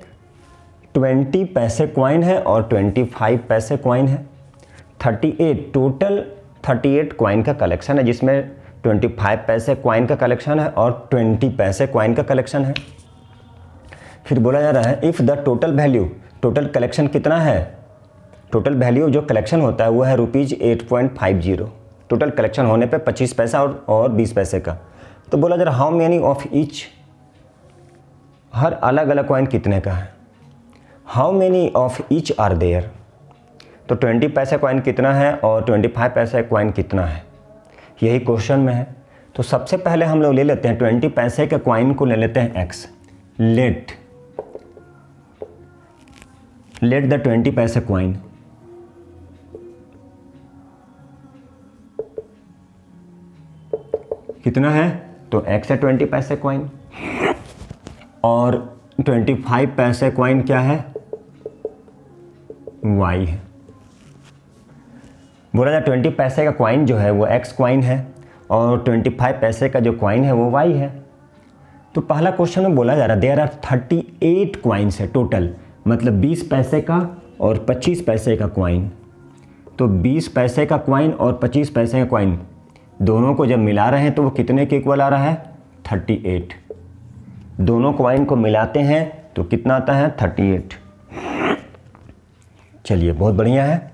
20 पैसे कॉइन है और 25 पैसे कॉइन है। 38 टोटल 38 कॉइन का कलेक्शन है जिसमें 25 पैसे कॉइन का कलेक्शन है और 20 पैसे कॉइन का कलेक्शन है। फिर बोला जा रहा है if the total value, total collection कितना है, टोटल वैल्यू जो कलेक्शन होता है वो है ₹8.50। टोटल कलेक्शन होने पे 25 पैसा और 20 पैसे का। तो बोला जा रहा हाउ मेनी ऑफ ईच, हर अलग अलग कॉइन कितने का है, how many of each are there. तो 20 पैसे कॉइन कितना है और 25 पैसे कॉइन कितना है, यही क्वेश्चन में है। तो सबसे पहले हम लोग ले लेते हैं 20 पैसे के कॉइन को ले लेते हैं x, लेट द 20 पैसे कॉइन, कितना है, तो x है 20 पैसे कॉइन, और 25 पैसे कॉइन क्या है, y है। बोला जाए 20 पैसे का कॉइन जो है वो x कॉइन है और 25 पैसे का जो कॉइन है वो y है। तो पहला क्वेश्चन में बोला जा रहा है देयर आर 38 कॉइन्स है टोटल, मतलब 20 पैसे का और 25 पैसे का कॉइन। तो 20 पैसे का कॉइन और 25 पैसे का कॉइन दोनों को जब मिला रहे हैं तो वो कितने के इक्वल आ रहा है, 38। दोनों कॉइन को मिलाते हैं तो कितना आता है, 38। चलिए बहुत बढ़िया है।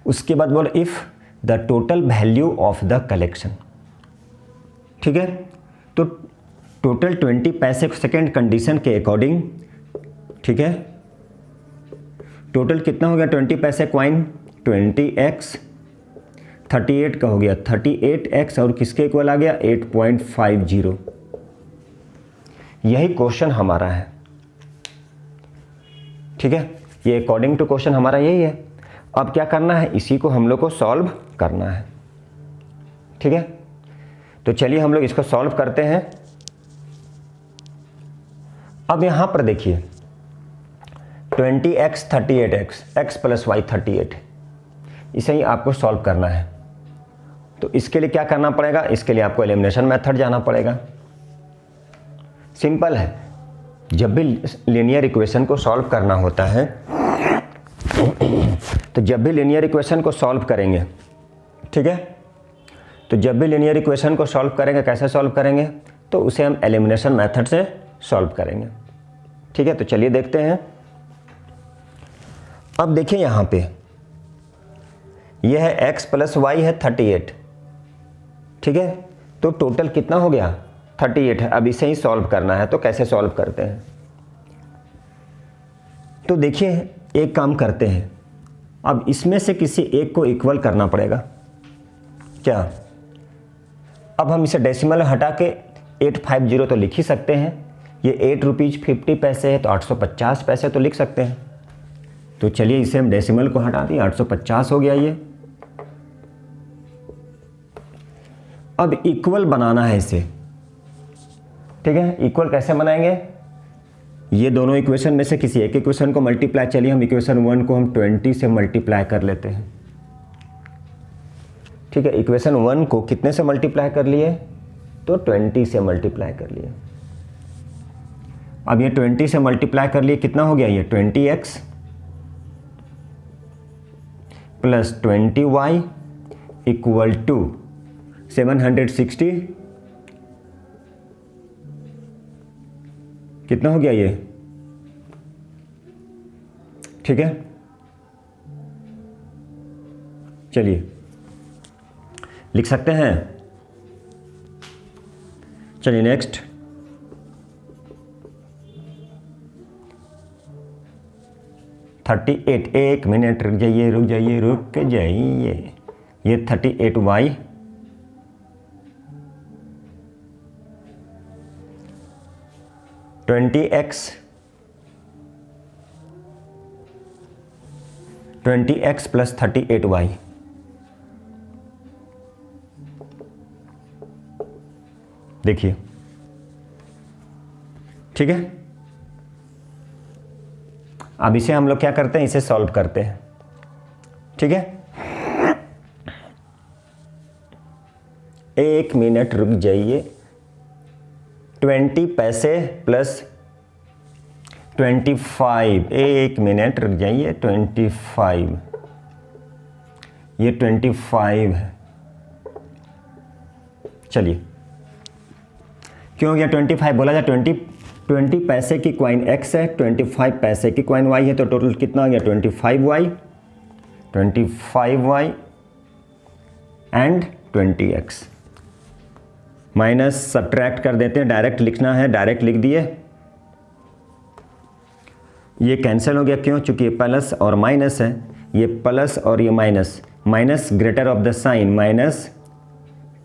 उसके बाद बोल if the total value of the collection, ठीक है। तो टोटल 20 पैसे सेकेंड कंडीशन के अकॉर्डिंग, ठीक है, टोटल कितना हो गया 20 पैसे कॉइन 20x, 38 का हो गया 38x और किसके इक्वल आ गया 8.50। यही क्वेश्चन हमारा है, ठीक है, ये अकॉर्डिंग टू क्वेश्चन हमारा यही है। अब क्या करना है, इसी को हम लोग को सॉल्व करना है, ठीक है। तो चलिए हम लोग इसको सॉल्व करते हैं। अब यहां पर देखिए 20x 38x, x plus Y 38, इसे ही आपको सॉल्व करना है। तो इसके लिए क्या करना पड़ेगा, इसके लिए आपको एलिमिनेशन मेथड जाना पड़ेगा। सिंपल है, जब भी लीनियर इक्वेशन को सॉल्व करना होता है तो जब भी लीनियर इक्वेशन को सॉल्व करेंगे, ठीक है, तो जब भी लीनियर इक्वेशन को सॉल्व करेंगे, कैसे सॉल्व करेंगे, तो उसे हम एलिमिनेशन मेथड से सॉल्व करेंगे, ठीक है। तो चलिए देखते हैं। अब देखिए यहाँ पे ये है x प्लस वाई है 38, ठीक है। तो टोटल कितना हो गया 38 है। अब इसे ही सॉल्व करना है, तो कैसे सॉल्व करते हैं? तो देखिए एक काम करते हैं, अब इसमें से किसी एक को इक्वल करना पड़ेगा। क्या? अब हम इसे डेसिमल हटा के 850 तो लिख ही सकते हैं। ये 8 रुपीज़ 50 पैसे है तो 850 पैसे तो लिख सकते हैं। तो चलिए इसे हम डेसिमल को हटा दिए, 850 हो गया ये। अब इक्वल बनाना है इसे, ठीक है। इक्वल कैसे बनाएंगे? ये दोनों इक्वेशन में से किसी एक इक्वेशन को मल्टीप्लाई, चलिए हम इक्वेशन 1 को हम 20 से मल्टीप्लाई कर लेते हैं, ठीक है। इक्वेशन 1 को कितने से मल्टीप्लाई कर लिए? तो 20 से मल्टीप्लाई कर लिए। अब ये 20 से मल्टीप्लाई कर लिए, कितना हो गया ये 20x plus 20y equal to 760, कितना हो गया ये, ठीक है। चलिए लिख सकते हैं। चलिए नेक्स्ट, एक मिनट रुक जाइए रुक जाइए रुक जाइए। ये 38y twenty x plus 38y, देखिए, ठीक है। अब इसे हम लोग क्या करते हैं, इसे सॉल्व करते हैं, ठीक है। एक मिनट रुक जाइए। 20 पैसे प्लस 25, एक मिनट रुक जाइए। 25, ये 25 है। चलिए क्यों गया 25? बोला जाए 20 पैसे की कॉइन x है, 25 पैसे की कॉइन y है, तो टोटल कितना आ गया 25y and 20x। Minus subtract कर देते हैं, डायरेक्ट लिखना है, डायरेक्ट लिख दिए। ये कैंसिल हो गया, क्यों? चूंकि ये प्लस और माइनस है, ये प्लस और ये minus, minus greater of the sign, minus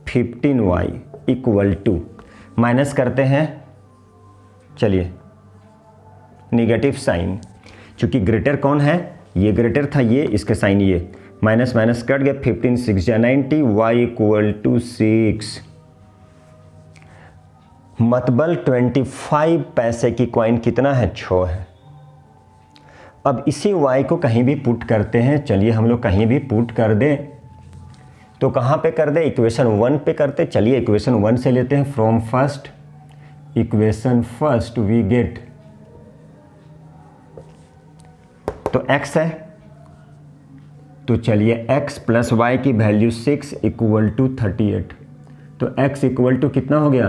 15y equal to, minus करते हैं, चलिए निगेटिव साइन, चूंकि ग्रेटर कौन है, ये ग्रेटर था, ये इसके साइन, ये माइनस माइनस कट गया, 15 6 या 90, y इक्वल टू 6। मतबल 25 पैसे की कॉइन कितना है, 6 है। अब इसी y को कहीं भी पुट करते हैं, चलिए हम लोग कहीं भी पुट कर दें, तो कहाँ पे कर दे? इक्वेशन 1 पे करते। चलिए इक्वेशन 1 से लेते हैं। From first equation first we get, तो x है, तो चलिए x प्लस वाई की वैल्यू 6 इक्वल टू 38, तो x इक्वल टू कितना हो गया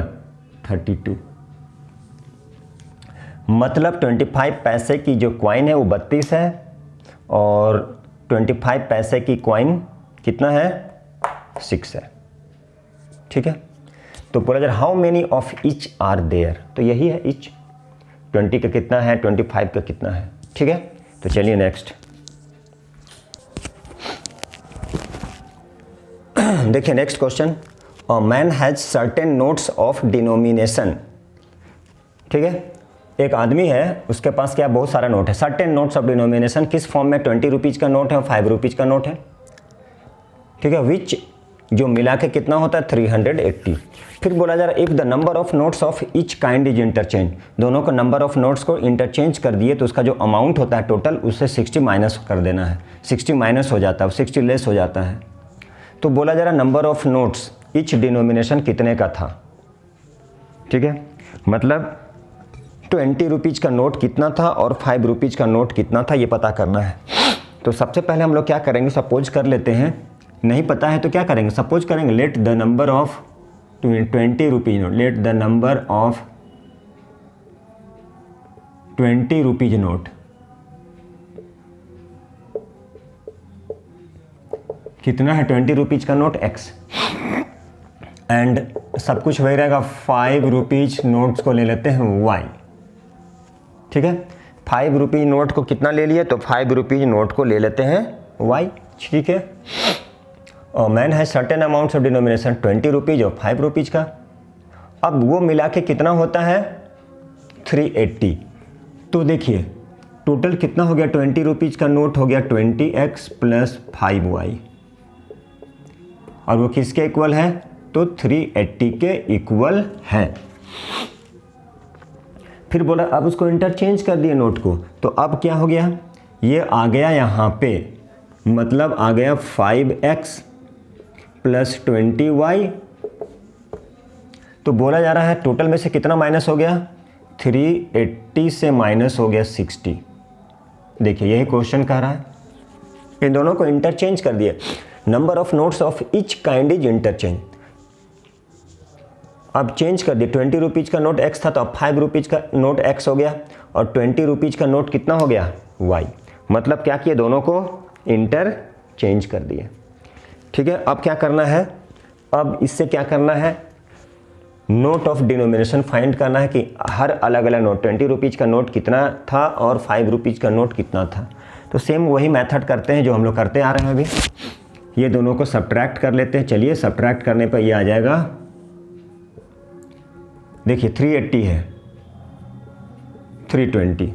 32। मतलब 25 पैसे की जो कॉइन है वो 32 है, और 25 पैसे की कॉइन कितना है 6 है, ठीक है। तो पूरा जर how many of each are there, तो यही है ईच। 20 का कितना है, 25 का कितना है, ठीक है। तो चलिए नेक्स्ट देखिए, next question. A man has certain notes of denomination, ठीक है। एक आदमी है, उसके पास क्या बहुत सारा नोट है, सर्टेन नोट्स ऑफ डिनोमिनेशन, किस फॉर्म में? 20 रुपीज़ का नोट है और 5 रुपीज़ का नोट है, ठीक है। विच जो मिला के कितना होता है 380। फिर बोला जा रहा है if the number of notes of each kind is interchange, दोनों को नंबर ऑफ नोट्स को इंटरचेंज कर दिए तो उसका जो अमाउंट होता है टोटल, उससे 60 माइनस कर देना है। 60 माइनस हो जाता है, 60 लेस हो जाता है। तो बोला जा रहा number of notes each denomination कितने का था, ठीक है। मतलब 20 रुपीज़ का नोट कितना था और 5 रुपीज़ का नोट कितना था, ये पता करना है। तो सबसे पहले हम लोग क्या करेंगे, सपोज कर लेते हैं, नहीं पता है तो क्या करेंगे, सपोज करेंगे late the number of 20 rupees note, late the number of 20 rupees note कितना है 20 रुपीज़ का नोट x, एंड सब कुछ वही रहेगा। 5 रुपीज़ नोट्स को ले लेते हैं y, ठीक है। 5 रुपीज़ नोट को कितना ले लिए, तो 5 रुपीज़ नोट को ले लेते हैं y, ठीक है। और मैन है certain amounts of denomination 20 rupees और 5 रुपीज़ का। अब वो मिला के कितना होता है 380। तो देखिए टोटल कितना हो गया, 20 रुपीज़ का नोट हो गया 20x प्लस 5y, और वो किसके इक्वल है, तो 380 के इक्वल है। फिर बोला अब उसको इंटरचेंज कर दिए नोट को, तो अब क्या हो गया, ये आ गया यहाँ पे, मतलब आ गया 5x प्लस 20y। तो बोला जा रहा है टोटल में से कितना माइनस हो गया, 380 से माइनस हो गया 60। देखिए यही क्वेश्चन कह रहा है, इन दोनों को इंटरचेंज कर दिए। Number of notes of each kind is interchange. अब चेंज कर दिए, 20 रुपीज़ का नोट x था तो अब 5 रुपीज़ का नोट x हो गया, और 20 रुपीज़ का नोट कितना हो गया y। मतलब क्या किए, दोनों को इंटरचेंज कर दिए, ठीक है। अब क्या करना है, अब इससे क्या करना है, नोट ऑफ डिनोमिनेशन फाइंड करना है कि हर अलग अलग नोट, 20 रुपीज़ का नोट कितना था और 5 रुपीज़ का नोट कितना था। तो सेम वही मेथड करते हैं जो हम लोग करते आ रहे हैं अभी। ये दोनों को सब्ट्रैक्ट कर लेते हैं। चलिए सब्ट्रैक्ट करने पर ये आ जाएगा, देखिए 380 है, 320।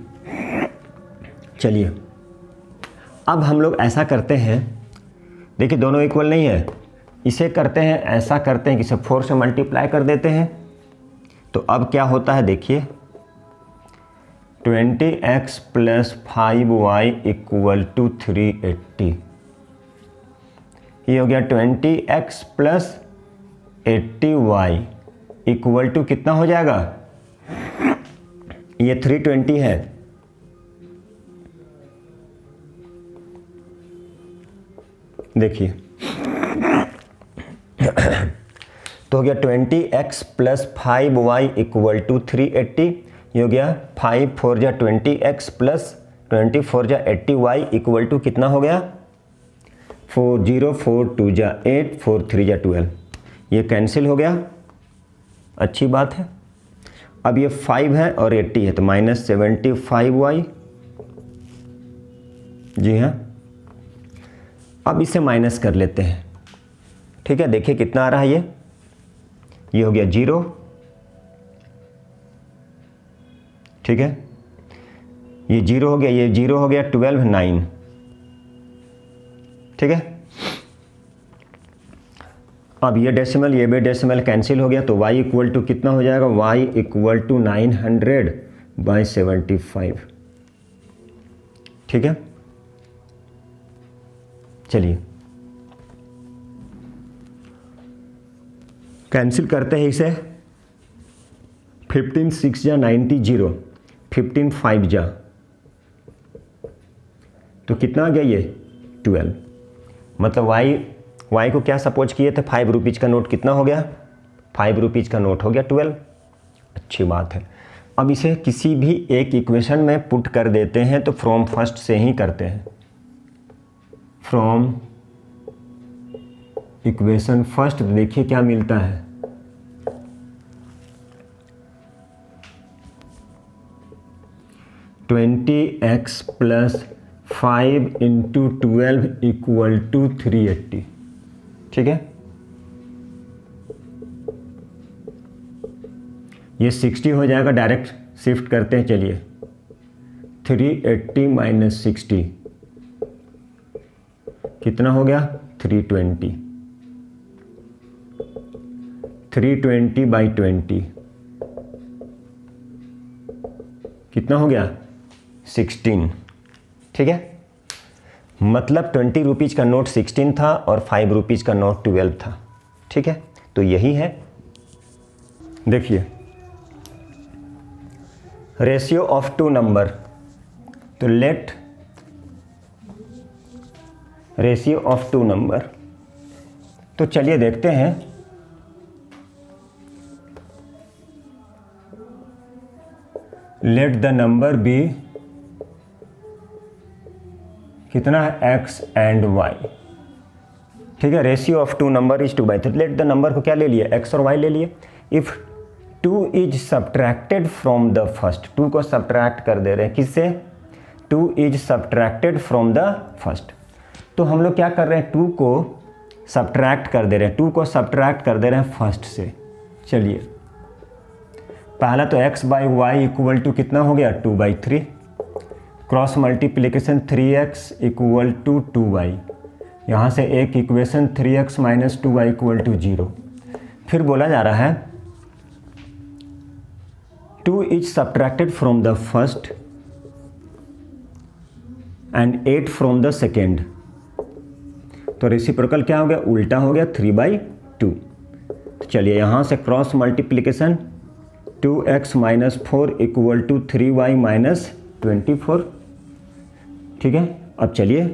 चलिए अब हम लोग ऐसा करते हैं, देखिए दोनों इक्वल नहीं है, इसे करते हैं, ऐसा करते हैं कि इसे 4 से मल्टीप्लाई कर देते हैं। तो अब क्या होता है, देखिए 20x plus 5y equal to 380। ये हो गया 20x plus 80y equal to कितना हो जाएगा, ये 320 है, देखिए तो हो गया 20x plus 5y equal to 380। ये हो गया 5 4 जा 20x प्लस 24 जा 80y इक्वल टू कितना हो गया, 4 0 4 2 जा 8 4 3 जा 12। ये कैंसिल हो गया, अच्छी बात है। अब ये 5 है और 80 है तो माइनस 75y, जी हाँ। अब इसे माइनस कर लेते हैं, ठीक है। देखिए कितना आ रहा है, ये हो गया 0, ठीक है। ये 0 हो गया, ये 0 हो गया, 12 9, ठीक है। अब ये डेसिमल ये भी डेसिमल कैंसिल हो गया, तो y इक्वल टू कितना हो जाएगा, y इक्वल टू 900/75, ठीक है। चलिए कैंसिल करते हैं इसे, 15 6 जा 90 0, 15 5 जा, तो कितना आ गया ये 12। मतलब y को क्या सपोज किए थे, 5 रुपीज़ का नोट कितना हो गया, 5 रुपीज़ का नोट हो गया 12, अच्छी बात है। अब इसे किसी भी एक इक्वेशन में पुट कर देते हैं, तो फ्रॉम फर्स्ट से ही करते हैं, फ्रॉम इक्वेशन फर्स्ट। देखिए क्या मिलता है, (20x plus 5 into 12 equal to 380, ठीक है। ये 60 हो जाएगा, डायरेक्ट शिफ्ट करते हैं। चलिए 380 माइनस 60 कितना हो गया, 320, 320/20 कितना हो गया 16, ठीक है। मतलब 20 रुपीज़ का नोट 16 था और 5 रुपीज़ का नोट 12 था, ठीक है। तो यही है, देखिए रेशियो ऑफ 2 नंबर। तो लेट रेशियो ऑफ 2 नंबर, तो चलिए देखते हैं। लेट द नंबर बी कितना है, x एंड y। ठीक है, ratio of two number is 2/3। Let the number को क्या ले लिए, x और y ले लिए। इफ़ 2 is subtracted from the first, 2 को सब्ट्रैक्ट कर दे रहे हैं, किससे, 2 is subtracted from the first. तो हम लोग क्या कर रहे हैं, 2 को सब्ट्रैक्ट कर दे रहे हैं, 2 को सब्ट्रैक्ट कर दे रहे हैं फर्स्ट से। चलिए पहला तो x by y equal to कितना हो गया, 2/3, cross multiplication 3x equal to 2y, यहाँ से एक equation 3x minus 2y equal to 0। फिर बोला जा रहा है 2 is subtracted from the first and 8 from the second. तो रेसिप्रोकल क्या हो गया, उल्टा हो गया, 3/2। चलिए यहाँ से cross multiplication 2x minus 4 equal to 3y minus 24। ठीक है, अब चलिए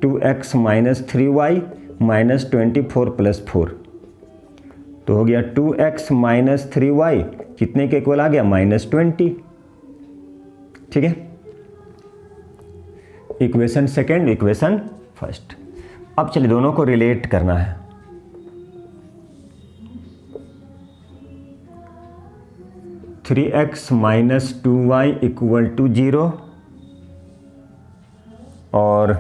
2x minus 3y minus 24 plus 4, तो हो गया 2x माइनस 3y कितने के इक्वल आ गया, -20। ठीक है, इक्वेशन सेकेंड, इक्वेशन फर्स्ट। अब चलिए दोनों को रिलेट करना है। 3x minus 2y equal to 0, और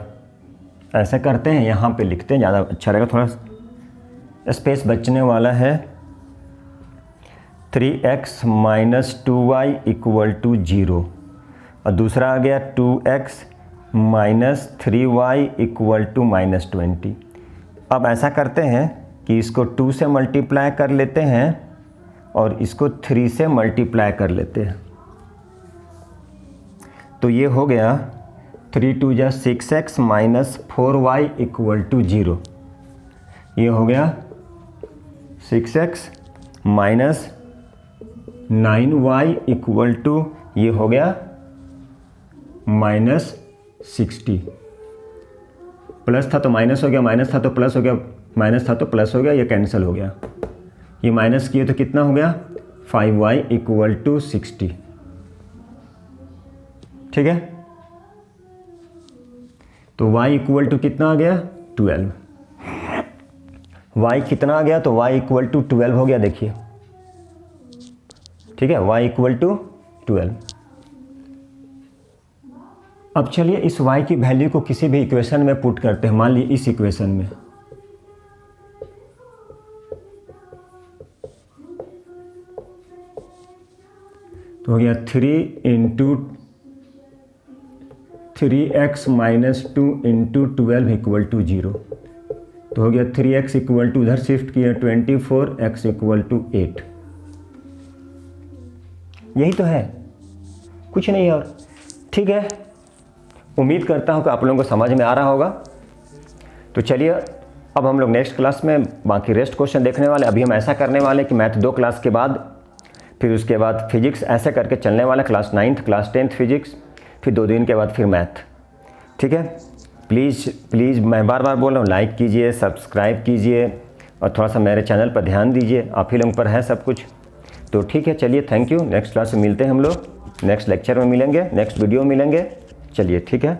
ऐसा करते हैं, यहाँ पे लिखते हैं, ज़्यादा अच्छा रहेगा, थोड़ा स्पेस बचने वाला है। 3x minus 2y equal to 0, और दूसरा आ गया 2x minus 3y equal to -20। अब ऐसा करते हैं कि इसको 2 से मल्टीप्लाई कर लेते हैं और इसको 3 से मल्टीप्लाई कर लेते हैं, तो ये हो गया 3 2 जा 6x minus 4y equal to 0। ये हो गया 6x minus 9y equal to, ये हो गया -60। प्लस था तो माइनस हो गया, माइनस था तो प्लस हो गया, माइनस था तो प्लस हो गया, ये कैंसिल हो गया। ये माइनस किए तो कितना हो गया, 5y इक्वल टू 60। ठीक है, तो y इक्वल टू कितना आ गया, 12। y कितना आ गया, तो y इक्वल टू 12 हो गया, देखिए। ठीक है, y इक्वल टू 12। अब चलिए इस y की वैल्यू को किसी भी इक्वेशन में पुट करते हैं। मान लीजिए इस इक्वेशन में, तो हो गया 3 into 3x minus 2 into 12 equal to 0, तो हो गया 3x इक्वल टू, उधर शिफ्ट किया 24, x इक्वल टू 8। यही तो है, कुछ नहीं और। ठीक है, उम्मीद करता हूँ कि आप लोगों को समझ में आ रहा होगा। तो चलिए अब हम लोग नेक्स्ट क्लास में बाकी रेस्ट क्वेश्चन देखने वाले। अभी हम ऐसा करने वाले कि मैथ 2 क्लास के बाद, फिर उसके बाद फिजिक्स, ऐसे करके चलने वाला, class 9th class 10th physics, फिर 2 दिन के बाद फिर मैथ। ठीक है, प्लीज़ मैं बार बार बोल रहा हूँ, लाइक कीजिए, सब्सक्राइब कीजिए, और थोड़ा सा मेरे चैनल पर ध्यान दीजिए, आप ही लोगों पर है सब कुछ। तो ठीक है, चलिए, थैंक यू। नेक्स्ट क्लास में मिलते हैं हम लोग, नेक्स्ट लेक्चर में मिलेंगे, नेक्स्ट वीडियो में मिलेंगे। चलिए, ठीक है।